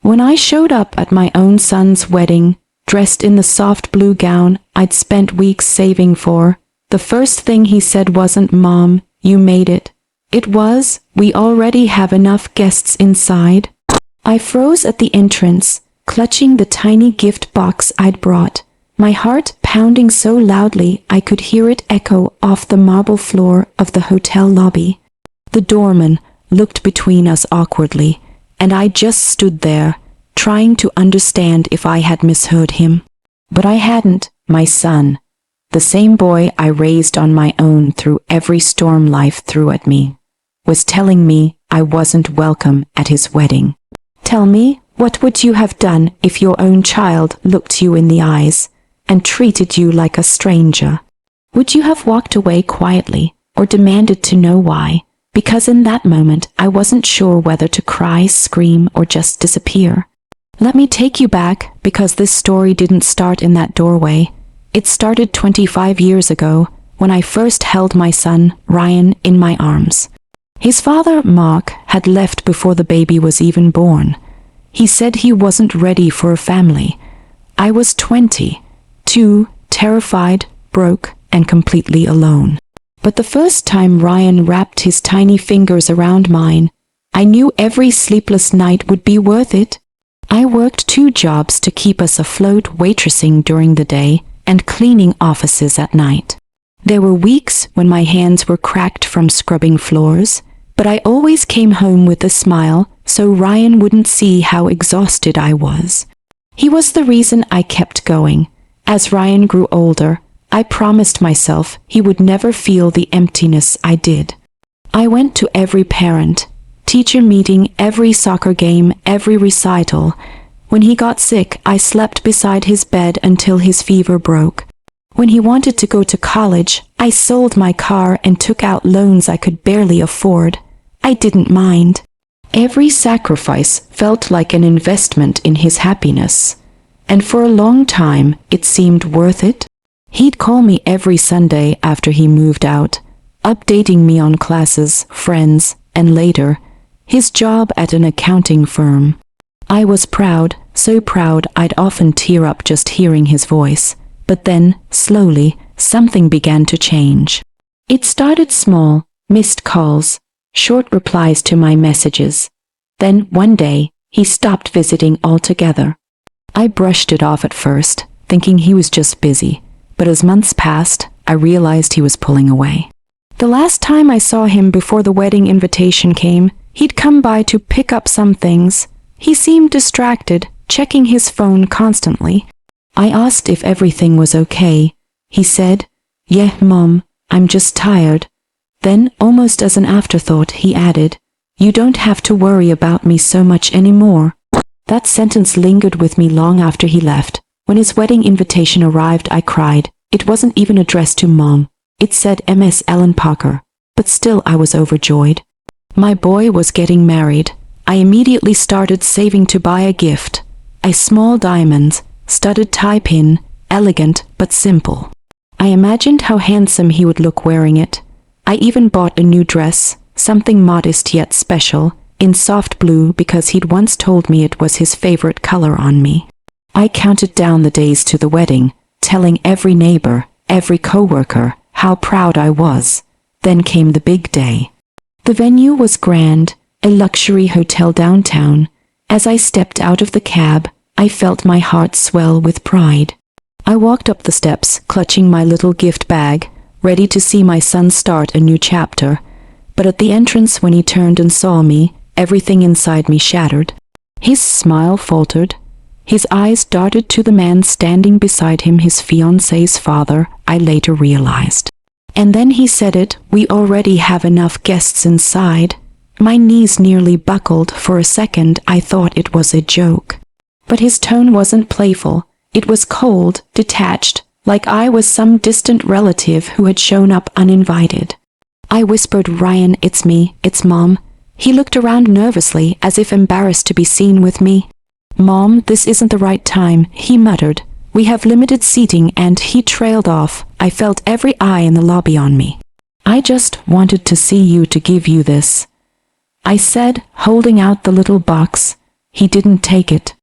When I showed up at my own son's wedding, dressed in the soft blue gown I'd spent weeks saving for, the first thing he said wasn't, "Mom, you made it." It was, "We already have enough guests inside." I froze at the entrance, clutching the tiny gift box I'd brought, my heart pounding so loudly I could hear it echo off the marble floor of the hotel lobby. The doorman looked between us awkwardly, and I just stood there, trying to understand if I had misheard him. But I hadn't. My son, the same boy I raised on my own through every storm life threw at me, was telling me I wasn't welcome at his wedding. Tell me, what would you have done if your own child looked you in the eyes and treated you like a stranger? Would you have walked away quietly or demanded to know why? Because in that moment I wasn't sure whether to cry, scream, or just disappear. Let me take you back, because this story didn't start in that doorway. It started 25 years ago, when I first held my son, Ryan, in my arms. His father, Mark, had left before the baby was even born. He said he wasn't ready for a family. I was 22, terrified, broke, and completely alone. But the first time Ryan wrapped his tiny fingers around mine, I knew every sleepless night would be worth it. I worked 2 jobs to keep us afloat, waitressing during the day and cleaning offices at night. There were weeks when my hands were cracked from scrubbing floors, but I always came home with a smile so Ryan wouldn't see how exhausted I was. He was the reason I kept going. As Ryan grew older, I promised myself he would never feel the emptiness I did. I went to every parent teacher meeting, every soccer game, every recital. When he got sick, I slept beside his bed until his fever broke. When he wanted to go to college, I sold my car and took out loans I could barely afford. I didn't mind. Every sacrifice felt like an investment in his happiness, and for a long time it seemed worth it. He'd call me every Sunday after he moved out, updating me on classes, friends, and later, his job at an accounting firm. I was proud, so proud I'd often tear up just hearing his voice. But then, slowly, something began to change. It started small, missed calls, short replies to my messages. Then, one day, he stopped visiting altogether. I brushed it off at first, thinking he was just busy. But as months passed, I realized he was pulling away. The last time I saw him before the wedding invitation came, he'd come by to pick up some things. He seemed distracted, checking his phone constantly. I asked if everything was okay. He said, "Yeah, Mom, I'm just tired." Then, almost as an afterthought, he added, "You don't have to worry about me so much anymore." That sentence lingered with me long after he left. When his wedding invitation arrived, I cried. It wasn't even addressed to Mom. It said Ms. Ellen Parker. But still I was overjoyed. My boy was getting married. I immediately started saving to buy a gift. A small diamond, studded tie pin, elegant but simple. I imagined how handsome he would look wearing it. I even bought a new dress, something modest yet special, in soft blue because he'd once told me it was his favorite color on me. I counted down the days to the wedding, telling every neighbor, every coworker, how proud I was. Then came the big day. The venue was grand, a luxury hotel downtown. As I stepped out of the cab, I felt my heart swell with pride. I walked up the steps, clutching my little gift bag, ready to see my son start a new chapter. But at the entrance, when he turned and saw me, everything inside me shattered. His smile faltered. His eyes darted to the man standing beside him, his fiancée's father, I later realized. And then he said it, "We already have enough guests inside." My knees nearly buckled. For a second I thought it was a joke. But his tone wasn't playful. It was cold, detached, like I was some distant relative who had shown up uninvited. I whispered, "Ryan, it's me, it's Mom." He looked around nervously, as if embarrassed to be seen with me. "Mom, this isn't the right time," he muttered. "We have limited seating," and he trailed off. I felt every eye in the lobby on me. "I just wanted to see you to give you this," I said, holding out the little box. He didn't take it.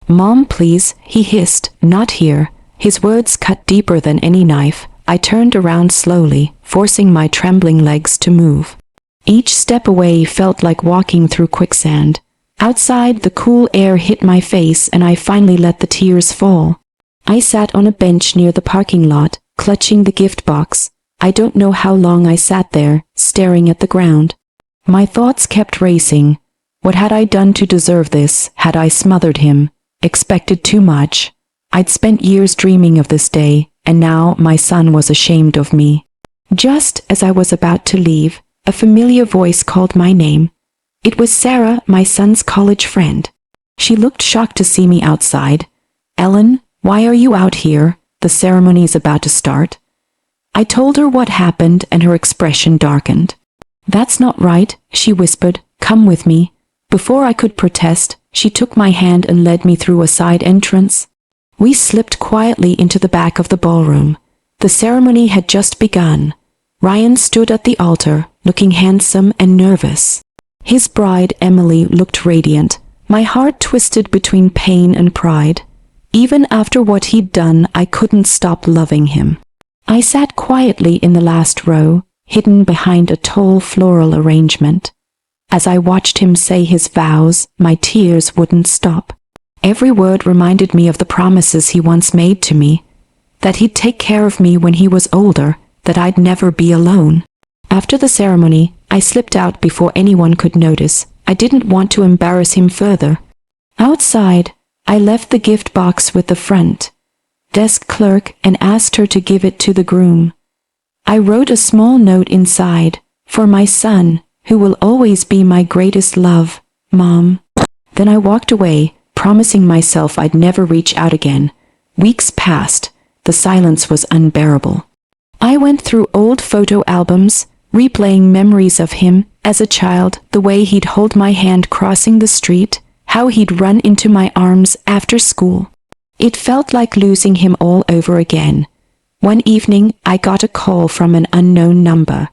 Mom, please, he hissed, not here. His words cut deeper than any knife. I turned around slowly, forcing my trembling legs to move. Each step away felt like walking through quicksand. Outside, the cool air hit my face and I finally let the tears fall. I sat on a bench near the parking lot, clutching the gift box. I don't know how long I sat there, staring at the ground. My thoughts kept racing. What had I done to deserve this? Had I smothered him? Expected too much? I'd spent years dreaming of this day, and now my son was ashamed of me. Just as I was about to leave, a familiar voice called my name. It was Sarah, my son's college friend. She looked shocked to see me outside. Ellen, why are you out here? The ceremony's about to start. I told her what happened and her expression darkened. That's not right, she whispered. Come with me. Before I could protest, she took my hand and led me through a side entrance. We slipped quietly into the back of the ballroom. The ceremony had just begun. Ryan stood at the altar, looking handsome and nervous. His bride, Emily, looked radiant. My heart twisted between pain and pride. Even after what he'd done, I couldn't stop loving him. I sat quietly in the last row, hidden behind a tall floral arrangement. As I watched him say his vows, my tears wouldn't stop. Every word reminded me of the promises he once made to me, that he'd take care of me when he was older, that I'd never be alone. After the ceremony, I slipped out before anyone could notice. I didn't want to embarrass him further. Outside, I left the gift box with the front desk clerk and asked her to give it to the groom. I wrote a small note inside, for my son, who will always be my greatest love, Mom. Then I walked away, promising myself I'd never reach out again. Weeks passed. The silence was unbearable. I went through old photo albums, replaying memories of him as a child, the way he'd hold my hand crossing the street, how he'd run into my arms after school. It felt like losing him all over again. One evening, I got a call from an unknown number.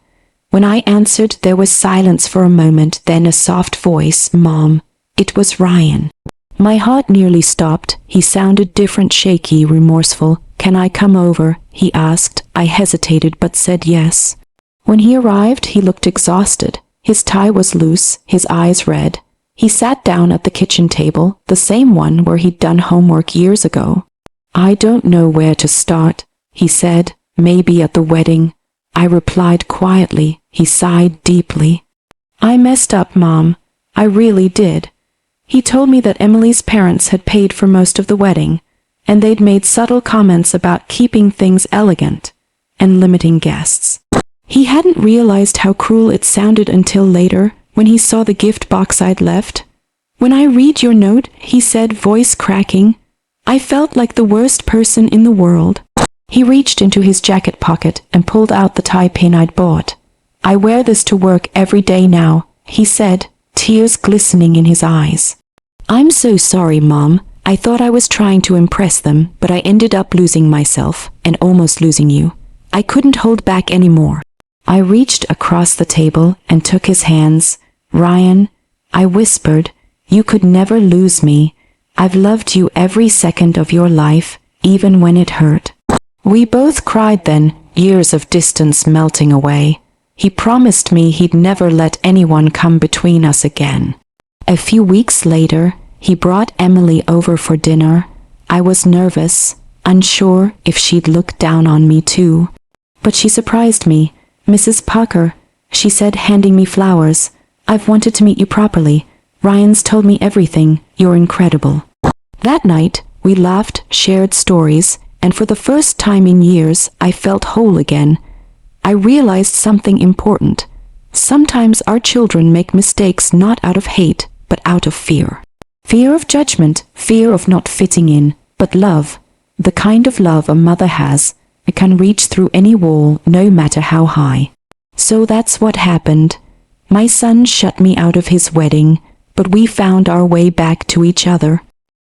When I answered, there was silence for a moment, then a soft voice, Mom. It was Ryan. My heart nearly stopped. He sounded different, shaky, remorseful. Can I come over? He asked. I hesitated but said yes. When he arrived, he looked exhausted. His tie was loose, his eyes red. He sat down at the kitchen table, the same one where he'd done homework years ago. I don't know where to start, he said. Maybe at the wedding. I replied quietly. He sighed deeply. I messed up, Mom. I really did. He told me that Emily's parents had paid for most of the wedding, and they'd made subtle comments about keeping things elegant and limiting guests. He hadn't realized how cruel it sounded until later, when he saw the gift box I'd left. When I read your note, he said, voice cracking, I felt like the worst person in the world. He reached into his jacket pocket and pulled out the tie pin I'd bought. I wear this to work every day now, he said, tears glistening in his eyes. I'm so sorry, Mom. I thought I was trying to impress them, but I ended up losing myself and almost losing you. I couldn't hold back anymore. I reached across the table and took his hands. Ryan, I whispered, you could never lose me. I've loved you every second of your life, even when it hurt. We both cried then, years of distance melting away. He promised me he'd never let anyone come between us again. A few weeks later, he brought Emily over for dinner. I was nervous, unsure if she'd look down on me too. But she surprised me. Mrs. Parker, she said, handing me flowers. I've wanted to meet you properly. Ryan's told me everything. You're incredible. That night, we laughed, shared stories, and for the first time in years, I felt whole again. I realized something important. Sometimes our children make mistakes not out of hate, but out of fear. Fear of judgment, fear of not fitting in, but love. The kind of love a mother has, it can reach through any wall, no matter how high. So that's what happened. My son shut me out of his wedding, but we found our way back to each other.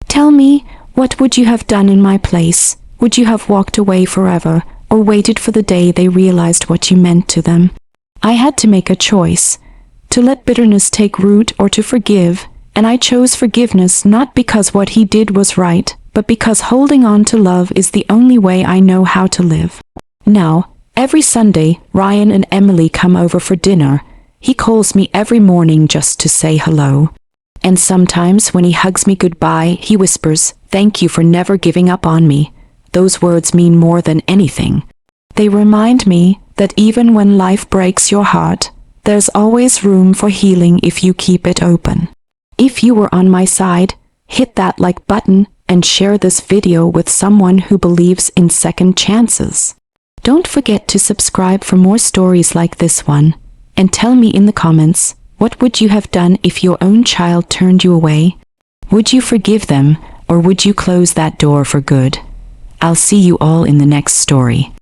Tell me, what would you have done in my place? Would you have walked away forever, or waited for the day they realized what you meant to them? I had to make a choice, to let bitterness take root or to forgive, And I chose forgiveness not because what he did was right, but because holding on to love is the only way I know how to live. Now, every Sunday, Ryan and Emily come over for dinner. He calls me every morning just to say hello. And sometimes when he hugs me goodbye, he whispers, "Thank you for never giving up on me." Those words mean more than anything. They remind me that even when life breaks your heart, there's always room for healing if you keep it open. If you were on my side, hit that like button and share this video with someone who believes in second chances. Don't forget to subscribe for more stories like this one, and tell me in the comments, what would you have done if your own child turned you away? Would you forgive them, or would you close that door for good? I'll see you all in the next story.